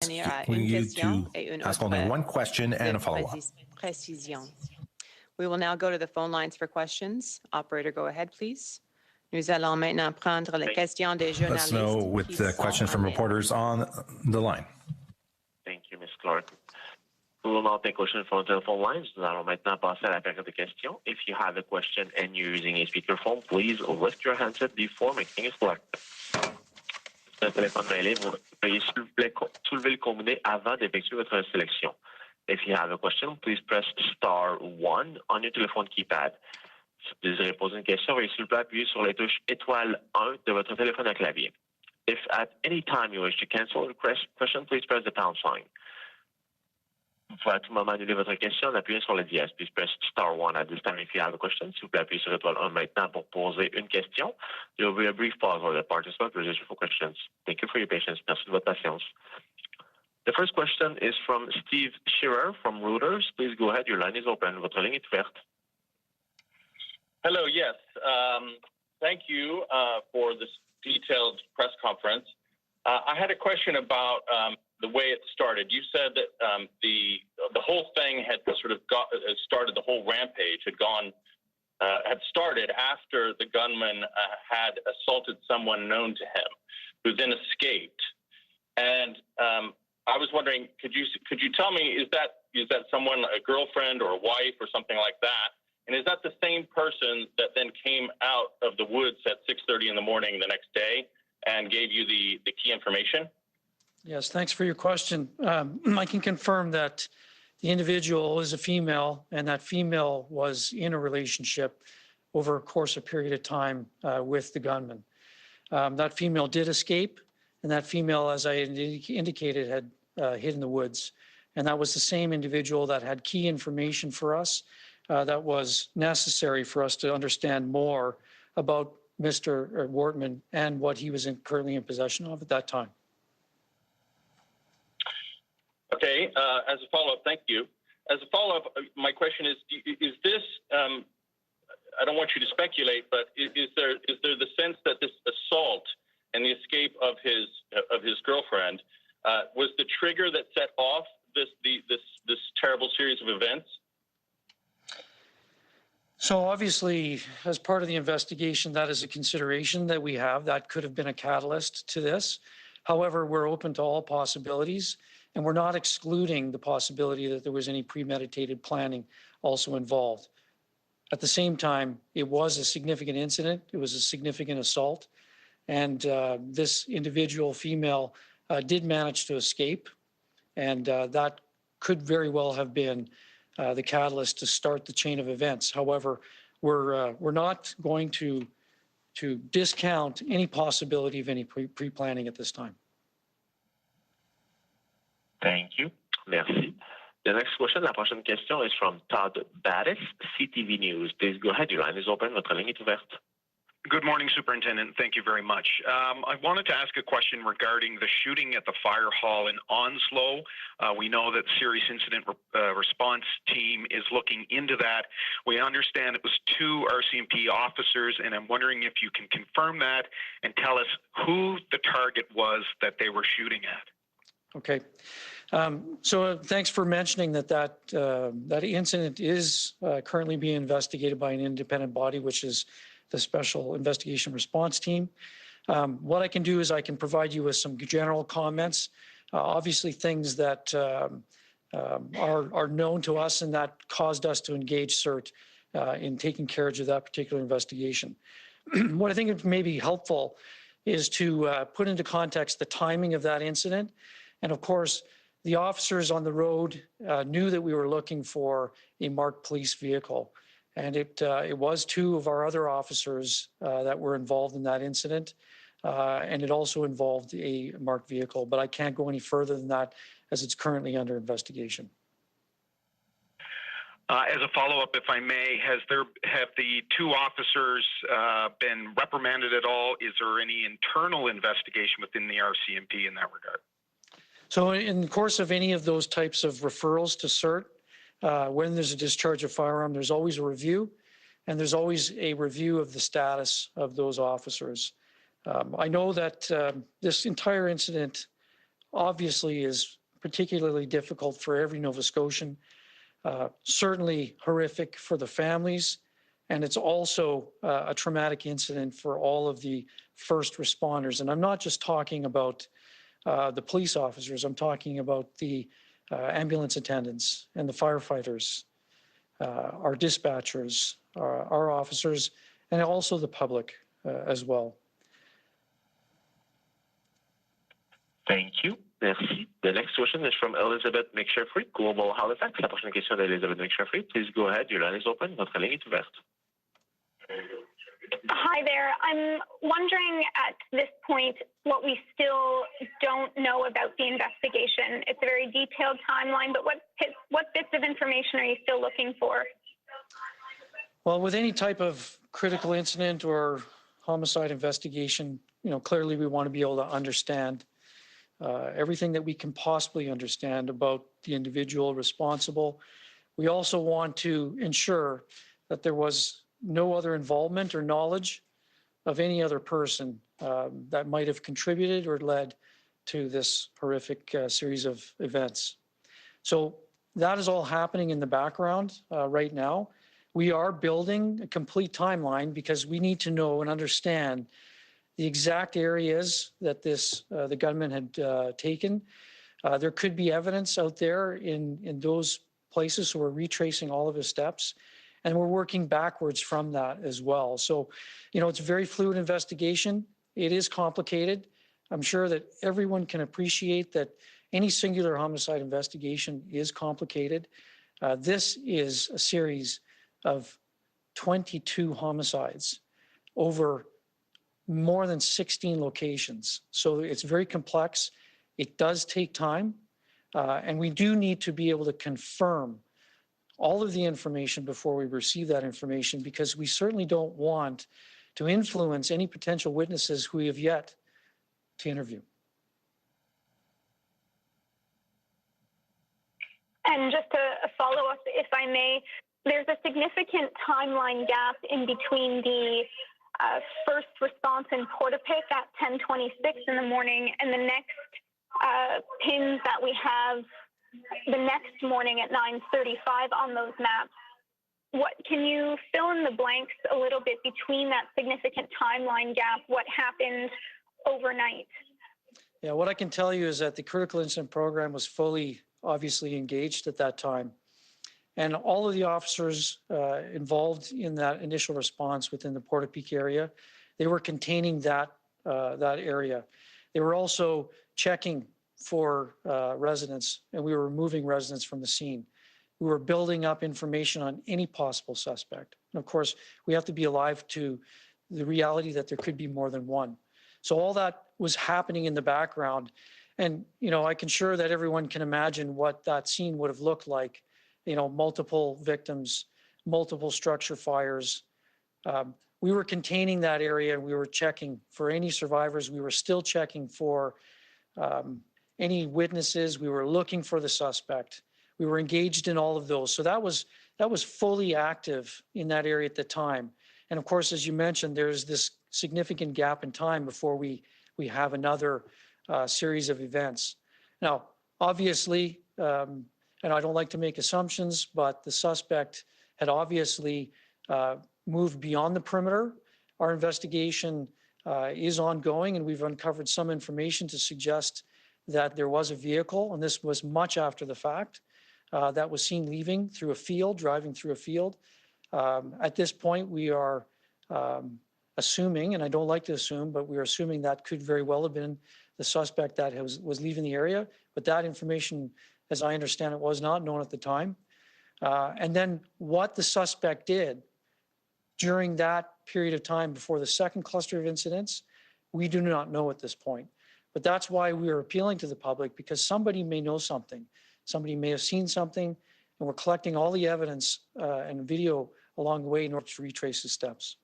you to ask only one question and a follow-up. We will now go to the phone lines for questions. Operator, go ahead, please. Nous allons maintenant prendre les questions des journalistes. Let's know with the questions from reporters on the line. Thank you, Ms. Clark. We will now take questions from the telephone lines. Nous allons maintenant passer à la période de questions. If you have a question and you're using a speakerphone, please lift your handset before making a selection. Un téléphone mêlé, veuillez s'il vous plaît soulever le combiné avant d'effectuer votre sélection. If you have a question, please press *1 on your telephone keypad. Si vous désirez poser une question, veuillez s'il vous plaît appuyer sur les touches étoile 1 de votre téléphone à clavier. If at any time you wish to cancel your question, please press the pound sign. Vous pouvez à tout moment annuler votre question en appuyant sur le dièse. Please press *1 at this time if you have a question. S'il vous plaît, appuyez sur étoile 1 maintenant pour poser une question. There will be a brief pause while the participants register for questions. Thank you for your patience. Merci de votre patience. The first question is from Steve Shearer from Reuters. Please go ahead. Your line is open. Votre ligne est ouverte. Hello. Yes. Thank you for this detailed press conference. I had a question about the way it started. You said that the whole thing had sort of started. The whole rampage had started after the gunman had assaulted someone known to him, who then escaped. And I was wondering, could you tell me, is that someone, a girlfriend or a wife or something like that? And is that the same person that then came out of the woods at 6:30 in the morning the next day and gave you the key information? Yes, thanks for your question. I can confirm that the individual is a female, and that female was in a relationship over a course of period of time with the gunman. That female did escape, and that female, as I indicated, had hid in the woods. And that was the same individual that had key information for us that was necessary for us to understand more about Mr. Wortman and what he was currently in possession of at that time. Okay, as a follow-up, thank you. As a follow-up, my question is this, I don't want you to speculate, but is there the sense that this assault and the escape of his girlfriend was the trigger that set off this terrible series of events? So obviously, as part of the investigation, that is a consideration that we have. That could have been a catalyst to this. However, we're open to all possibilities, and we're not excluding the possibility that there was any premeditated planning also involved. At the same time, it was a significant incident. It was a significant assault. And this individual female did manage to escape. And that could very well have been the catalyst to start the chain of events. However, we're not going to discount any possibility of any pre-planning at this time. Thank you. Merci. The next question, la prochaine question is from Todd Battis, CTV News. Please go ahead. Your line is open. Votre ligne est ouverte. Good morning, Superintendent. Thank you very much. I wanted to ask a question regarding the shooting at the fire hall in Onslow. We know that Serious Incident Response Team is looking into that. We understand it was 2 RCMP officers, and I'm wondering if you can confirm that and tell us who the target was that they were shooting at. Okay. So thanks for mentioning that incident is currently being investigated by an independent body, which is the Special Investigation Response Team. What I can do is I can provide you with some general comments, obviously things that are known to us and that caused us to engage CERT in taking care of that particular investigation. What I think may be helpful is to put into context the timing of that incident. And of course, the officers on the road knew that we were looking for a marked police vehicle. And it was 2 of our other officers that were involved in that incident. And it also involved a marked vehicle. But I can't go any further than that as it's currently under investigation. As a follow-up, if I may, have the 2 officers been reprimanded at all? Is there any internal investigation within the RCMP in that regard? So in the course of any of those types of referrals to CERT, when there's a discharge of firearm, there's always a review, and there's always a review of the status of those officers. I know that this entire incident obviously is particularly difficult for every Nova Scotian, certainly horrific for the families, and it's also a traumatic incident for all of the first responders. And I'm not just talking about the police officers, I'm talking about the ambulance attendants and the firefighters, our dispatchers, our officers, and also the public as well. Thank you. Merci. The next question is from Elizabeth McSheffrey, Global Halifax. La prochaine question d'Elizabeth McSheffrey. Please go ahead. Your line is open. Votre ligne est ouverte. Hi there. I'm wondering at this point what we still don't know about the investigation. It's a very detailed timeline, but what bits of information are you still looking for? Well, with any type of critical incident or homicide investigation, clearly we want to be able to understand everything that we can possibly understand about the individual responsible. We also want to ensure that there was no other involvement or knowledge of any other person that might have contributed or led to this horrific series of events. So that is all happening in the background right now. We are building a complete timeline because we need to know and understand the exact areas that the gunman had taken. There could be evidence out there in those places, so we're retracing all of his steps, and we're working backwards from that as well. So, it's a very fluid investigation. It is complicated. I'm sure that everyone can appreciate that any singular homicide investigation is complicated. This is a series of 22 homicides over more than 16 locations. So it's very complex. It does take time. And we do need to be able to confirm all of the information before we receive that information, because we certainly don't want to influence any potential witnesses who we have yet to interview. And just a follow-up, if I may, there's a significant timeline gap in between the first response in Portapique at 10:26 in the morning and the next pins that we have the next morning at 9:35 on those maps. Can you fill in the blanks a little bit between that significant timeline gap? What happened overnight? Yeah, what I can tell you is that the critical incident program was fully, obviously, engaged at that time. And all of the officers involved in that initial response within the Portapique area, they were containing that area. They were also checking for residents, and we were removing residents from the scene. We were building up information on any possible suspect. And of course, we have to be alive to the reality that there could be more than one. So all that was happening in the background. And, I can sure that everyone can imagine what that scene would have looked like. Multiple victims, multiple structure fires. We were containing that area, and we were checking for any survivors. We were still checking for any witnesses. We were looking for the suspect. We were engaged in all of those. So that was fully active in that area at the time. And of course, as you mentioned, there's this significant gap in time before we have another series of events. Now, obviously, and I don't like to make assumptions, but the suspect had obviously moved beyond the perimeter. Our investigation is ongoing, and we've uncovered some information to suggest that there was a vehicle, and this was much after the fact, that was seen leaving through a field, driving through a field. At this point, we are assuming, and I don't like to assume, but we are assuming that could very well have been the suspect that was leaving the area, but that information, as I understand it, was not known at the time. And then what the suspect did during that period of time before the second cluster of incidents, we do not know at this point. But that's why we are appealing to the public, because somebody may know something. Somebody may have seen something, and we're collecting all the evidence and video along the way in order to retrace the steps.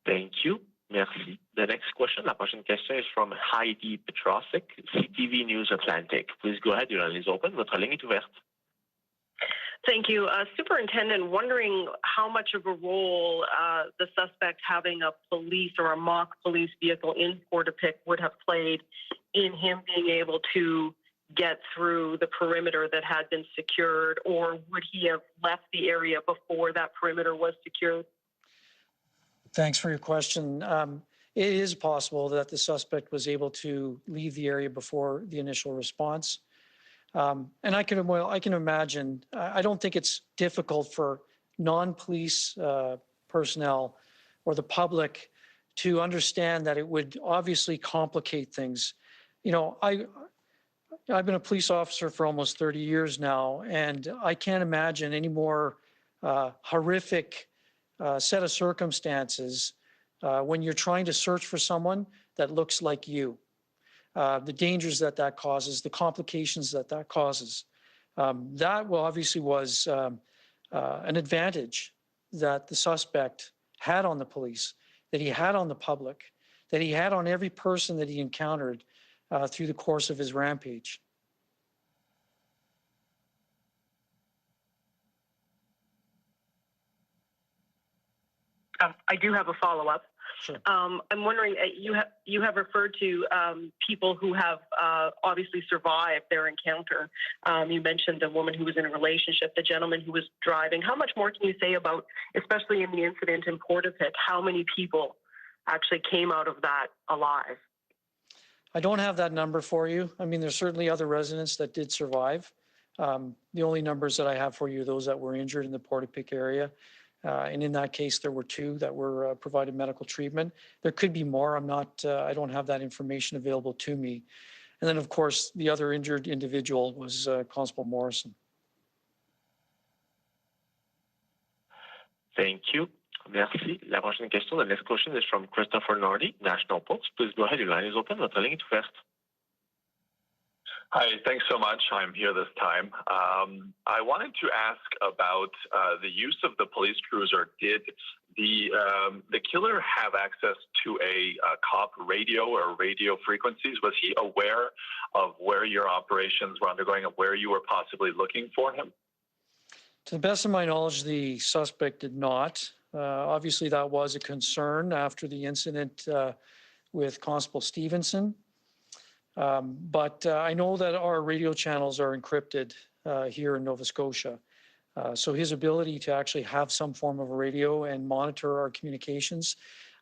Thank you. Merci. The next question, la prochaine question is from Heidi Petrosik, CTV News Atlantic. Please go ahead, your line is open. Votre ligne est ouverte. Thank you. Superintendent, wondering how much of a role the suspect having a police or a mock police vehicle in Portapique would have played in him being able to get through the perimeter that had been secured, or would he have left the area before that perimeter was secured? Thanks for your question. It is possible that the suspect was able to leave the area before the initial response. And I can imagine, I don't think it's difficult for non-police personnel or the public to understand that it would obviously complicate things. You know, I've been a police officer for almost 30 years now, and I can't imagine any more horrific set of circumstances when you're trying to search for someone that looks like you. The dangers that causes, the complications that causes. That obviously was an advantage that the suspect had on the police, that he had on the public, that he had on every person that he encountered through the course of his rampage. I do have a follow-up. Sure. I'm wondering, you have referred to people who have obviously survived their encounter. You mentioned the woman who was in a relationship, the gentleman who was driving. How much more can you say about, especially in the incident in Portapique, how many people actually came out of that alive? I don't have that number for you. I mean, there's certainly other residents that did survive. The only numbers that I have for you are those that were injured in the Portapique area. And in that case, there were 2 that were provided medical treatment. There could be more. I don't have that information available to me. And then, of course, the other injured individual was Constable Morrison. Thank you. Merci. La prochaine question, the next question is from Christopher Nardi, National Post. Please go ahead. Your line is open. Votre ligne est ouverte. Hi, thanks so much. I'm here this time. I wanted to ask about the use of the police cruiser. Did the killer have access to a cop radio or radio frequencies? Was he aware of where your operations were undergoing and where you were possibly looking for him? To the best of my knowledge, the suspect did not. Obviously, that was a concern after the incident with Constable Stevenson. But I know that our radio channels are encrypted here in Nova Scotia. So his ability to actually have some form of a radio and monitor our communications,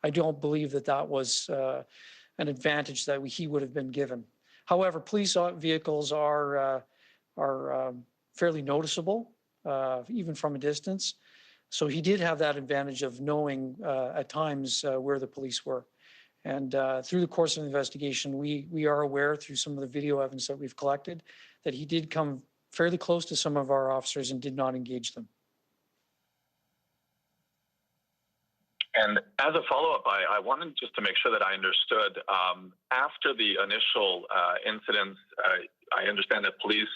I don't believe that was an advantage that he would have been given. However, police vehicles are fairly noticeable, even from a distance. So he did have that advantage of knowing at times where the police were. And through the course of the investigation, we are aware through some of the video evidence that we've collected that he did come fairly close to some of our officers and did not engage them. And as a follow-up, I wanted just to make sure that I understood. After the initial incidents, I understand that police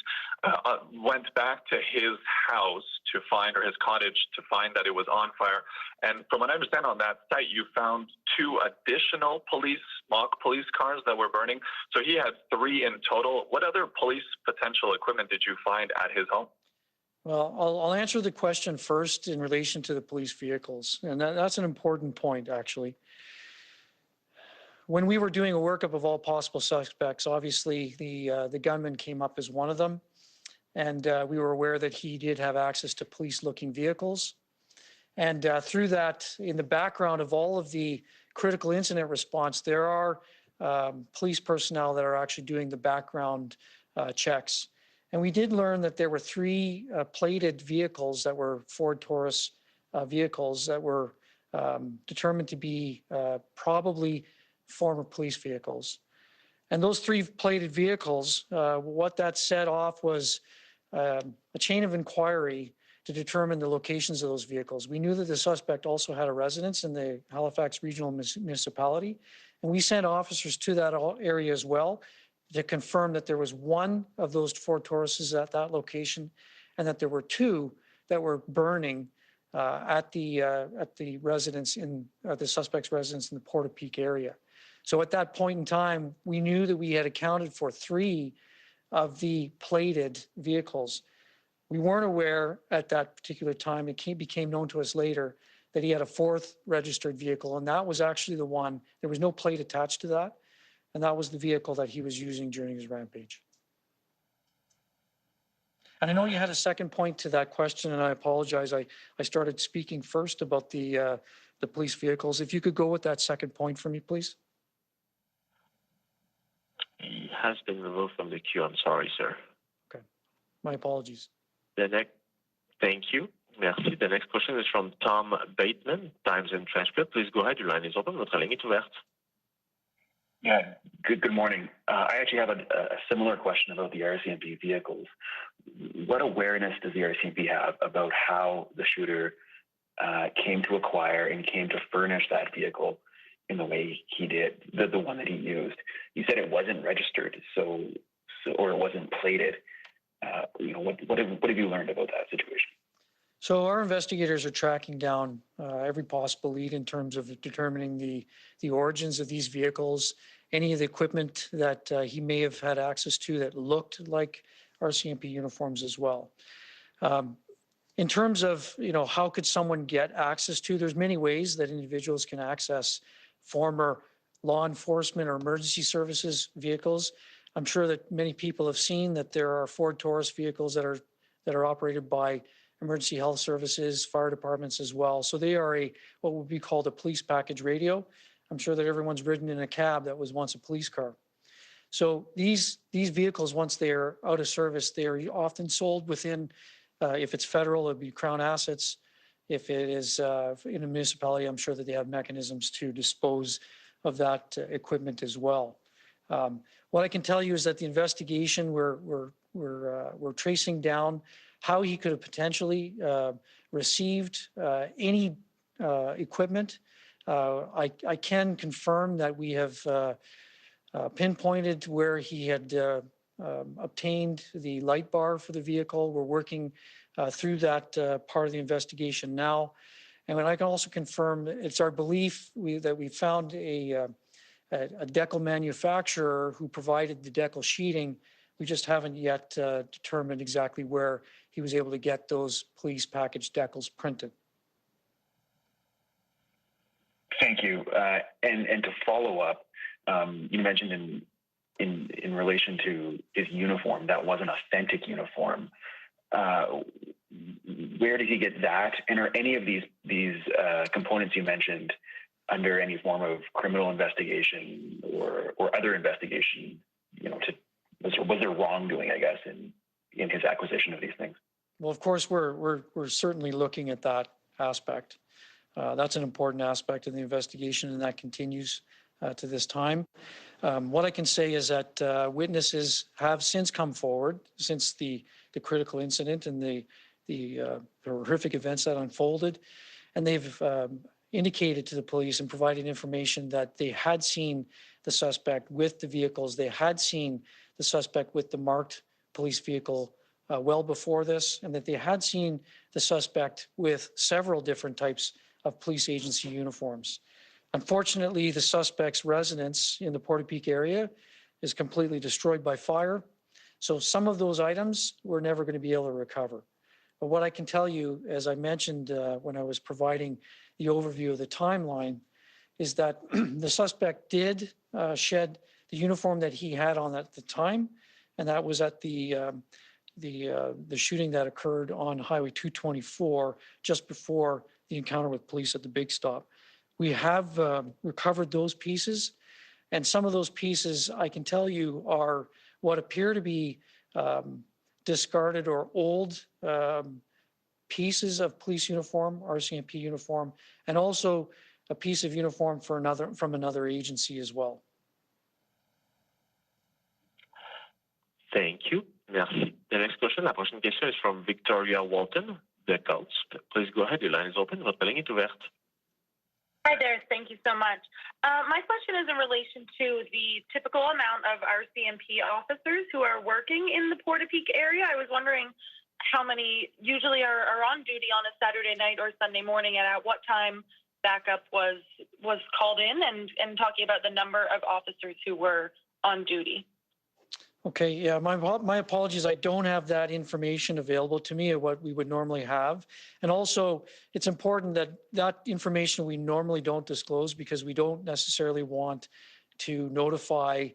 went back to his house to find, or his cottage to find that it was on fire. And from what I understand on that site, you found 2 additional mock police cars that were burning. So he had 3 in total. What other police potential equipment did you find at his home? Well, I'll answer the question first in relation to the police vehicles. And that's an important point, actually. When we were doing a workup of all possible suspects, obviously the gunman came up as one of them. And we were aware that he did have access to police-looking vehicles. And through that, in the background of all of the critical incident response, there are police personnel that are actually doing the background checks. And we did learn that there were 3 plated vehicles that were Ford Taurus vehicles that were determined to be probably former police vehicles. And those 3 plated vehicles, what that set off was a chain of inquiry to determine the locations of those vehicles. We knew that the suspect also had a residence in the Halifax Regional Municipality, and we sent officers to that area as well to confirm that there was 1 of those Ford Tauruses at that location, and that there were 2 that were burning at the residence in the suspect's residence in the Portapique area. So at that point in time, we knew that we had accounted for 3 of the plated vehicles. We weren't aware at that particular time, it became known to us later, that he had a fourth registered vehicle, and that was actually the one, there was no plate attached to that, and that was the vehicle that he was using during his rampage. And I know you had a second point to that question, and I apologize. I started speaking first about the police vehicles. If you could go with that second point for me, please. He has been removed from the queue. I'm sorry, sir. Okay. My apologies. Thank you. Merci. The next question is from Tom Bateman, Times and Transcript. Please go ahead. Your line is open. Votre ligne est ouverte. Yeah, good morning. I actually have a similar question about the RCMP vehicles. What awareness does the RCMP have about how the shooter came to acquire and came to furnish that vehicle in the way he did, the one that he used? You said it wasn't registered, or it wasn't plated. What have you learned about that situation? So our investigators are tracking down every possible lead in terms of determining the origins of these vehicles, any of the equipment that he may have had access to that looked like RCMP uniforms as well. In terms of, how could someone get access to, there's many ways that individuals can access former law enforcement or emergency services vehicles. I'm sure that many people have seen that there are Ford Taurus vehicles that are operated by emergency health services, fire departments as well. So they are what would be called a police package radio. I'm sure that everyone's ridden in a cab that was once a police car. So these vehicles, once they are out of service, they are often sold within, if it's federal, it would be Crown assets. If it is in a municipality, I'm sure that they have mechanisms to dispose of that equipment as well. What I can tell you is that the investigation, we're tracing down how he could have potentially received any equipment. I can confirm that we have pinpointed where he had obtained the light bar for the vehicle. We're working through that part of the investigation now. And I can also confirm it's our belief that we found a decal manufacturer who provided the decal sheeting. We just haven't yet determined exactly where he was able to get those police package decals printed. Thank you. And to follow up, you mentioned in relation to his uniform, that was an authentic uniform. Where did he get that? And are any of these components you mentioned under any form of criminal investigation or other investigation? Was there wrongdoing, I guess, in his acquisition of these things? Well, of course, we're certainly looking at that aspect. That's an important aspect of the investigation, and that continues to this time. What I can say is that witnesses have since come forward since the critical incident and the horrific events that unfolded, and they've indicated to the police and provided information that they had seen the suspect with the vehicles. They had seen the suspect with the marked police vehicle well before this, and that they had seen the suspect with several different types of police agency uniforms. Unfortunately, the suspect's residence in the Portapique area is completely destroyed by fire. So some of those items we're never going to be able to recover. But what I can tell you, as I mentioned when I was providing the overview of the timeline, is that the suspect did shed the uniform that he had on at the time, and that was at the shooting that occurred on Highway 224 just before the encounter with police at the Big Stop. We have recovered those pieces, and some of those pieces, I can tell you, are what appear to be discarded or old pieces of police uniform, RCMP uniform, and also a piece of uniform from another agency as well. Thank you. Merci. The next question, la prochaine question is from Victoria Walton, The Coast. Please go ahead. Your line is open. Votre ligne est ouverte. Hi there. Thank you so much. My question is in relation to the typical amount of RCMP officers who are working in the Portapique area. I was wondering how many usually are on duty on a Saturday night or Sunday morning, and at what time backup was called in, and talking about the number of officers who were on duty. Okay, yeah, my apologies. I don't have that information available to me of what we would normally have. And also, it's important that that information we normally don't disclose because we don't necessarily want to notify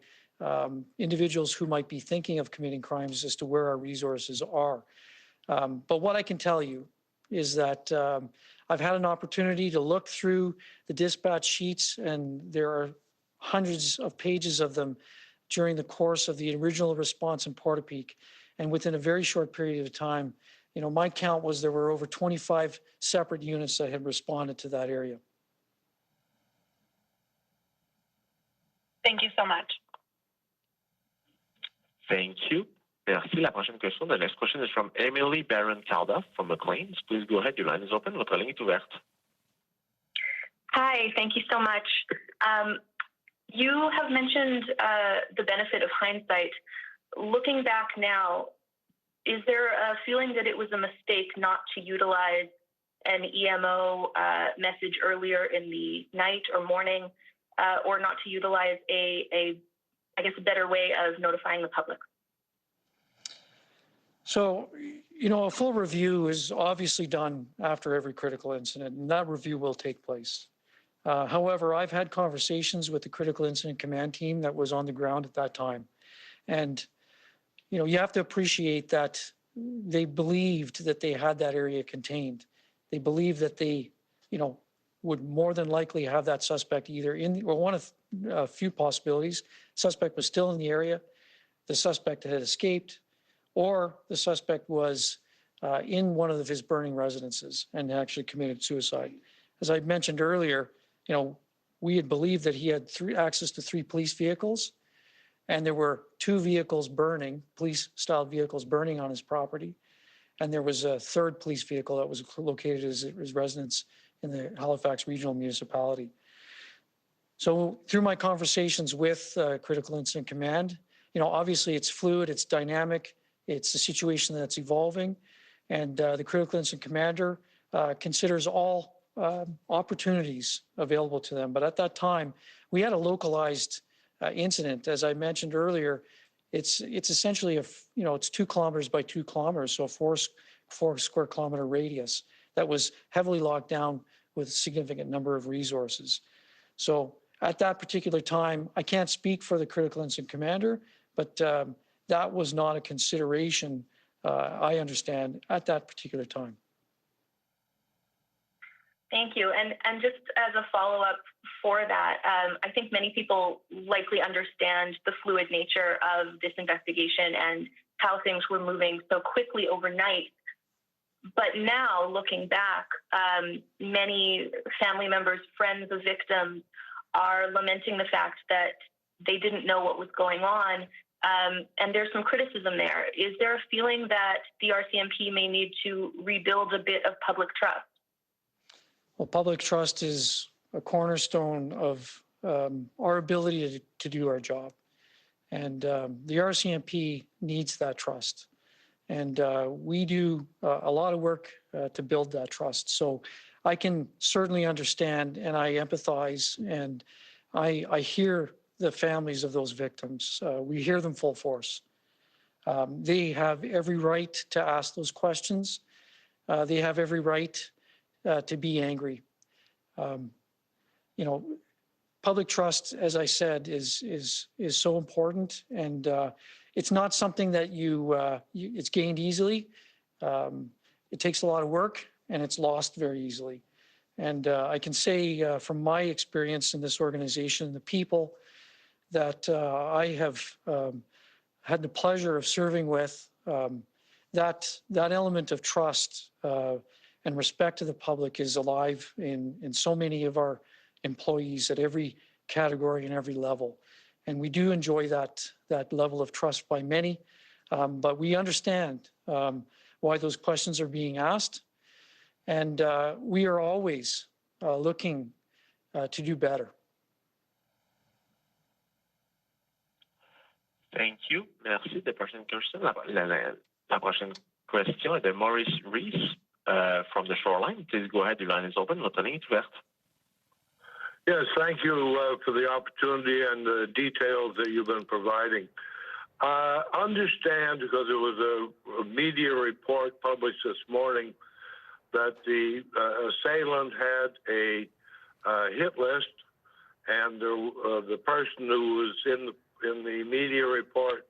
individuals who might be thinking of committing crimes as to where our resources are. But what I can tell you is that I've had an opportunity to look through the dispatch sheets, and there are hundreds of pages of them during the course of the original response in Portapique. And within a very short period of time, you know, my count was there were over 25 separate units that had responded to that area. Thank you so much. Thank you. Merci. La prochaine question. The next question is from Emily Barron-Calda from Maclean's. Please go ahead. Your line is open. Votre ligne est ouverte. Hi. Thank you so much. You have mentioned the benefit of hindsight. Looking back now, is there a feeling that it was a mistake not to utilize an EMO message earlier in the night or morning, or not to utilize a better way of notifying the public? So, you know, a full review is obviously done after every critical incident, and that review will take place. However, I've had conversations with the Critical Incident Command team that was on the ground at that time. And, you know, you have to appreciate that they believed that they had that area contained. They believed that they, you know, would more than likely have that suspect either in, or one of a few possibilities. Suspect was still in the area, the suspect had escaped, or the suspect was in one of his burning residences and actually committed suicide. As I mentioned earlier, you know, we had believed that he had access to 3 police vehicles, and there were 2 vehicles burning, police-style vehicles burning on his property, and there was a 3rd police vehicle that was located at his residence in the Halifax Regional Municipality. So through my conversations with Critical Incident Command, you know, obviously it's fluid, it's dynamic, it's a situation that's evolving, and the Critical Incident Commander considers all opportunities available to them. But at that time, we had a localized incident. As I mentioned earlier, it's essentially it's 2 kilometers by 2 kilometers, so a 4 square kilometer radius that was heavily locked down with a significant number of resources. So at that particular time, I can't speak for the Critical Incident Commander, but that was not a consideration, I understand, at that particular time. Thank you. And just as a follow-up for that, I think many people likely understand the fluid nature of this investigation and how things were moving so quickly overnight. But now, looking back, many family members, friends of victims are lamenting the fact that they didn't know what was going on, and there's some criticism there. Is there a feeling that the RCMP may need to rebuild a bit of public trust? Well, public trust is a cornerstone of our ability to do our job. And the RCMP needs that trust. And we do a lot of work to build that trust. So I can certainly understand, and I empathize, and I hear the families of those victims. We hear them full force. They have every right to ask those questions. They have every right to be angry. You know, public trust, as I said, is so important, and it's not something that it's gained easily. It takes a lot of work, and it's lost very easily. And I can say from my experience in this organization, the people that I have had the pleasure of serving with, that element of trust and respect to the public is alive in so many of our employees at every category and every level. And we do enjoy that level of trust by many, but we understand why those questions are being asked. And we are always looking to do better. Thank you. Merci. The prochaine question. La prochaine question est de Maurice Reese from the Shoreline. Please go ahead. Your line is open. Votre ligne est ouverte. Yes, thank you for the opportunity and the details that you've been providing. Understand, because there was a media report published this morning that the assailant had a hit list, and the person who was in the media report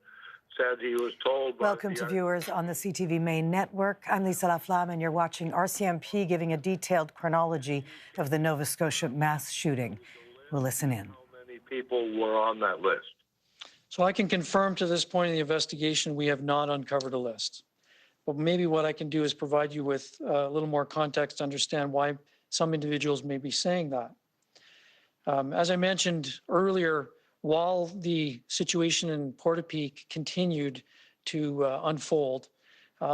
said he was told by Welcome to viewers on the CTV Main Network. I'm Lisa Laflamme, and you're watching RCMP giving a detailed chronology of the Nova Scotia mass shooting. We'll listen in. How many people were on that list? So I can confirm to this point in the investigation, we have not uncovered a list. But maybe what I can do is provide you with a little more context to understand why some individuals may be saying that. As I mentioned earlier, while the situation in Portapique continued to unfold,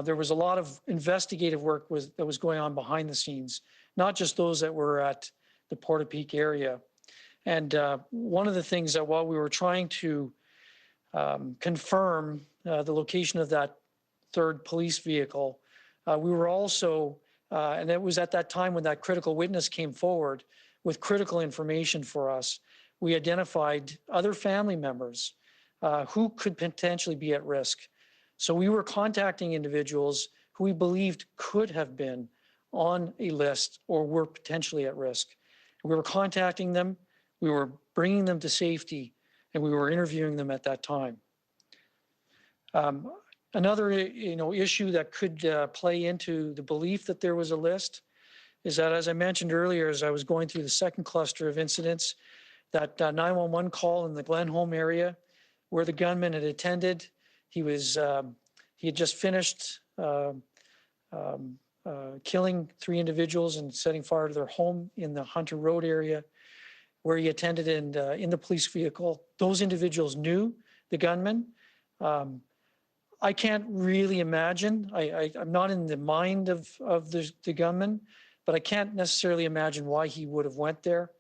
there was a lot of investigative work that was going on behind the scenes, not just those that were at the Portapique area. And one of the things that while we were trying to confirm the location of that third police vehicle, we were also, and it was at that time when that critical witness came forward with critical information for us, we identified other family members who could potentially be at risk. So we were contacting individuals who we believed could have been on a list or were potentially at risk. We were contacting them, we were bringing them to safety, and we were interviewing them at that time. Another issue that could play into the belief that there was a list is that, as I mentioned earlier, as I was going through the second cluster of incidents, that 911 call in the Glenholm area where the gunman had attended. He had just finished killing 3 individuals and setting fire to their home in the Hunter Road area where he attended in the police vehicle. Those individuals knew the gunman. I can't really imagine. I'm not in the mind of the gunman, but I can't necessarily imagine why he would have went there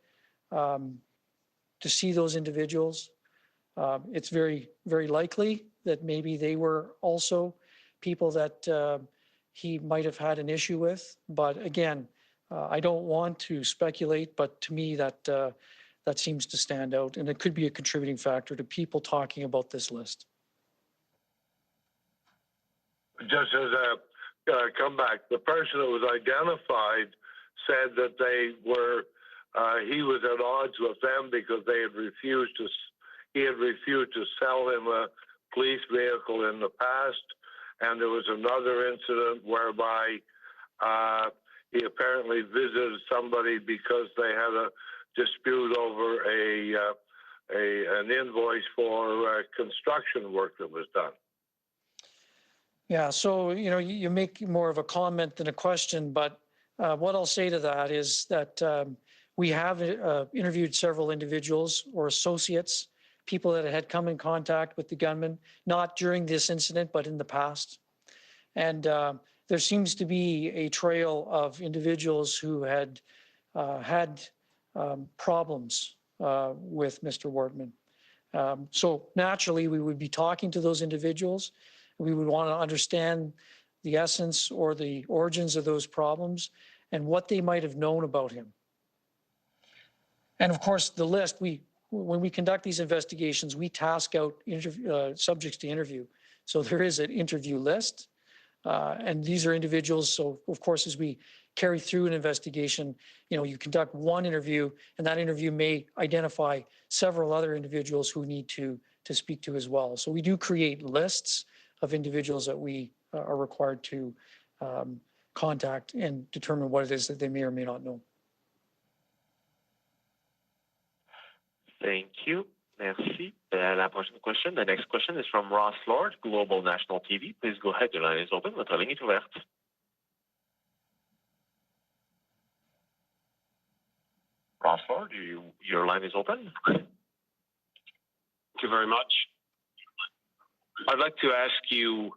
to see those individuals. It's very, very likely that maybe they were also people that he might have had an issue with. But again, I don't want to speculate, but to me that seems to stand out, and it could be a contributing factor to people talking about this list. Just as a comeback, the person that was identified said that he was at odds with them because he had refused to sell him a police vehicle in the past, and there was another incident whereby he apparently visited somebody because they had a dispute over an invoice for construction work that was done. Yeah, so you make more of a comment than a question, but what I'll say to that is that we have interviewed several individuals or associates, people that had come in contact with the gunman, not during this incident, but in the past. And there seems to be a trail of individuals who had had problems with Mr. Wortman. So naturally, we would be talking to those individuals. We would want to understand the essence or the origins of those problems and what they might have known about him. And of course, the list, when we conduct these investigations, we task out subjects to interview. So there is an interview list, and these are individuals. So of course, as we carry through an investigation, you conduct one interview, and that interview may identify several other individuals who need to speak to as well. So we do create lists of individuals that we are required to contact and determine what it is that they may or may not know. Thank you. Merci. La prochaine question, the next question is from Ross Lord, Global National TV. Please go ahead. Your line is open. Votre ligne est ouverte. Ross Lord, your line is open. Thank you very much. I'd like to ask you,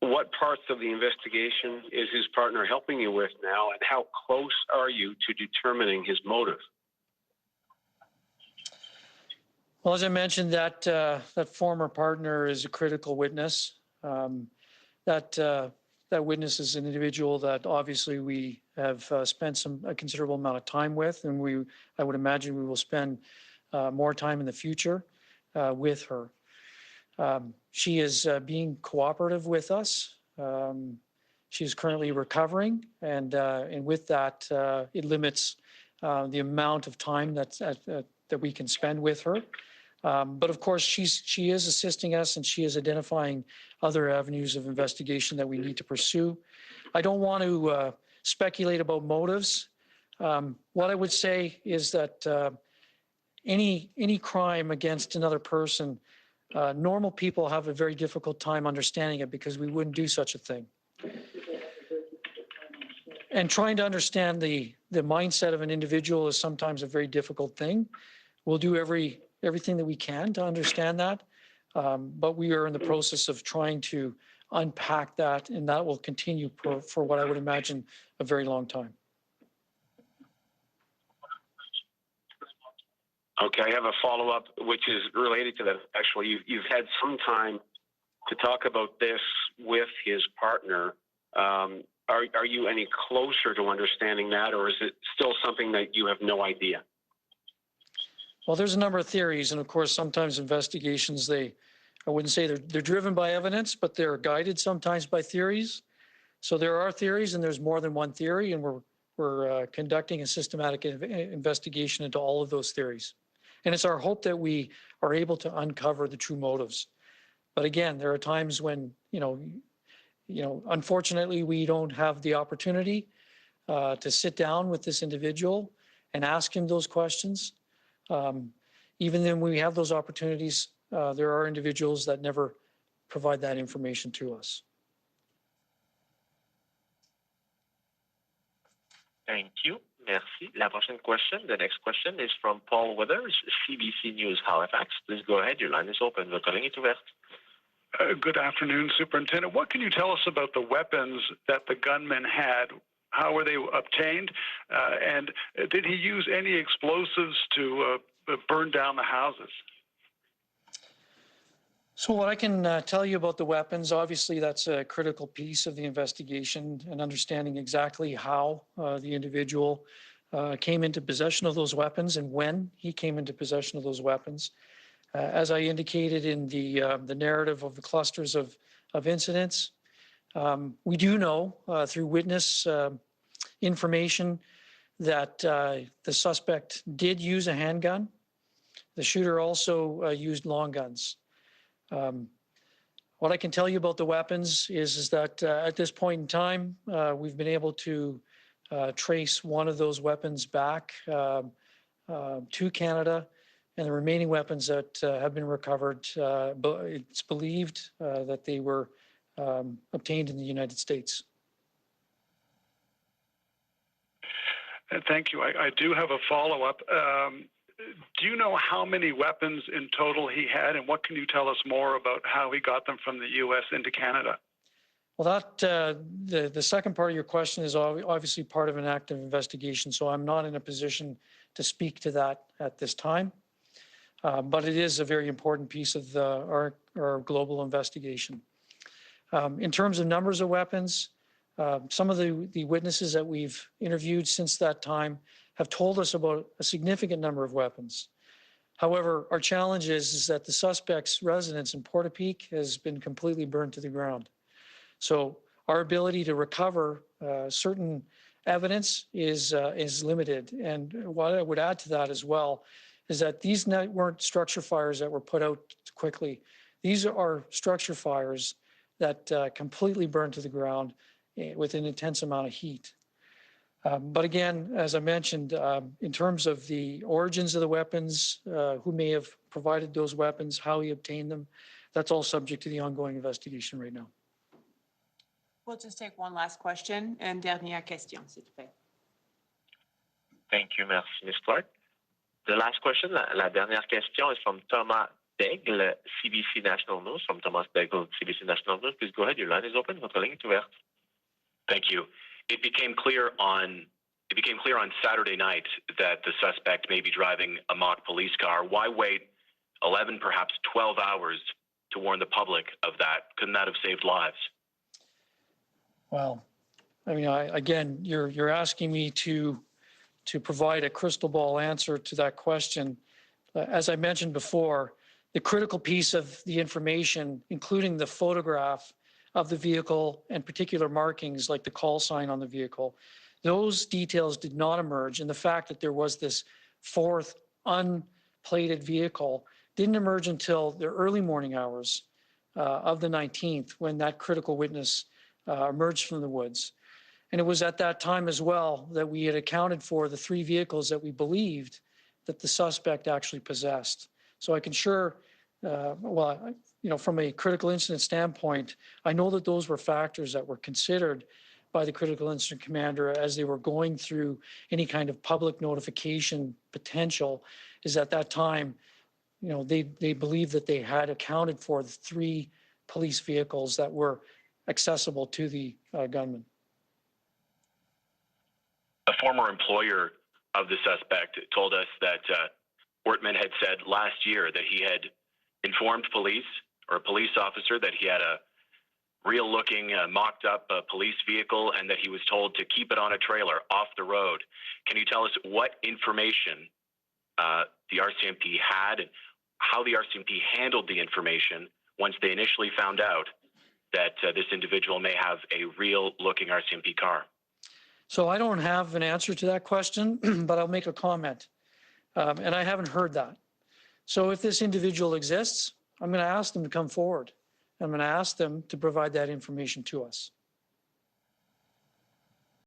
what parts of the investigation is his partner helping you with now, and how close are you to determining his motive? Well, as I mentioned, that former partner is a critical witness. That witness is an individual that obviously we have spent a considerable amount of time with, and I would imagine we will spend more time in the future with her. She is being cooperative with us. She is currently recovering, and with that, it limits the amount of time that we can spend with her. But of course, she is assisting us, and she is identifying other avenues of investigation that we need to pursue. I don't want to speculate about motives. What I would say is that any crime against another person, normal people have a very difficult time understanding it because we wouldn't do such a thing. And trying to understand the mindset of an individual is sometimes a very difficult thing. We'll do everything that we can to understand that, but we are in the process of trying to unpack that, and that will continue for what I would imagine a very long time. Okay, I have a follow-up, which is related to that. Actually, you've had some time to talk about this with his partner. Are you any closer to understanding that, or is it still something that you have no idea? Well, there's a number of theories, and of course, sometimes investigations, I wouldn't say they're driven by evidence, but they're guided sometimes by theories. So there are theories, and there's more than one theory, and we're conducting a systematic investigation into all of those theories. And it's our hope that we are able to uncover the true motives. But again, there are times when, unfortunately, we don't have the opportunity to sit down with this individual and ask him those questions. Even then, when we have those opportunities, there are individuals that never provide that information to us. Thank you. Merci. La prochaine question, the next question is from Paul Withers, CBC News, Halifax. Please go ahead. Your line is open. Votre ligne est ouverte. Good afternoon, Superintendent. What can you tell us about the weapons that the gunman had? How were they obtained? And did he use any explosives to burn down the houses? So what I can tell you about the weapons, obviously that's a critical piece of the investigation and understanding exactly how the individual came into possession of those weapons and when he came into possession of those weapons. As I indicated in the narrative of the clusters of incidents, we do know through witness information that the suspect did use a handgun. The shooter also used long guns. What I can tell you about the weapons is that at this point in time, we've been able to trace one of those weapons back to Canada, and the remaining weapons that have been recovered, it's believed that they were obtained in the United States. Thank you. I do have a follow-up. Do you know how many weapons in total he had, and what can you tell us more about how he got them from the U.S. into Canada? Well, the second part of your question is obviously part of an active investigation, so I'm not in a position to speak to that at this time. But it is a very important piece of our global investigation. In terms of numbers of weapons, some of the witnesses that we've interviewed since that time have told us about a significant number of weapons. However, our challenge is that the suspect's residence in Portapique has been completely burned to the ground. So our ability to recover certain evidence is limited. And what I would add to that as well is that these weren't structure fires that were put out quickly. These are structure fires that completely burned to the ground with an intense amount of heat. But again, as I mentioned, in terms of the origins of the weapons, who may have provided those weapons, how he obtained them, that's all subject to the ongoing investigation right now. We'll just take one last question. Une dernière question, s'il vous plaît. Thank you, merci, Ms. Clark. The last question, la dernière question is from Thomas Daigle, CBC National News. From Thomas Daigle, CBC National News. Please go ahead. Your line is open. Votre ligne est ouverte. Thank you. It became clear on Saturday night that the suspect may be driving a mock police car. Why wait 11, perhaps 12 hours to warn the public of that? Couldn't that have saved lives? Well, I mean, again, you're asking me to provide a crystal ball answer to that question. As I mentioned before, the critical piece of the information, including the photograph of the vehicle and particular markings like the call sign on the vehicle, those details did not emerge. And the fact that there was this fourth unplated vehicle didn't emerge until the early morning hours of the 19th, when that critical witness emerged from the woods. And it was at that time as well that we had accounted for the 3 vehicles that we believed that the suspect actually possessed. So I can from a critical incident standpoint, I know that those were factors that were considered by the critical incident commander as they were going through any kind of public notification potential. Is at that time, they believed that they had accounted for the 3 police vehicles that were accessible to the gunman. A former employer of the suspect told us that Wortman had said last year that he had informed police or a police officer that he had a real-looking, mocked-up police vehicle and that he was told to keep it on a trailer off the road. Can you tell us what information the RCMP had and how the RCMP handled the information once they initially found out that this individual may have a real-looking RCMP car? So I don't have an answer to that question, but I'll make a comment. And I haven't heard that. So if this individual exists, I'm going to ask them to come forward. I'm going to ask them to provide that information to us.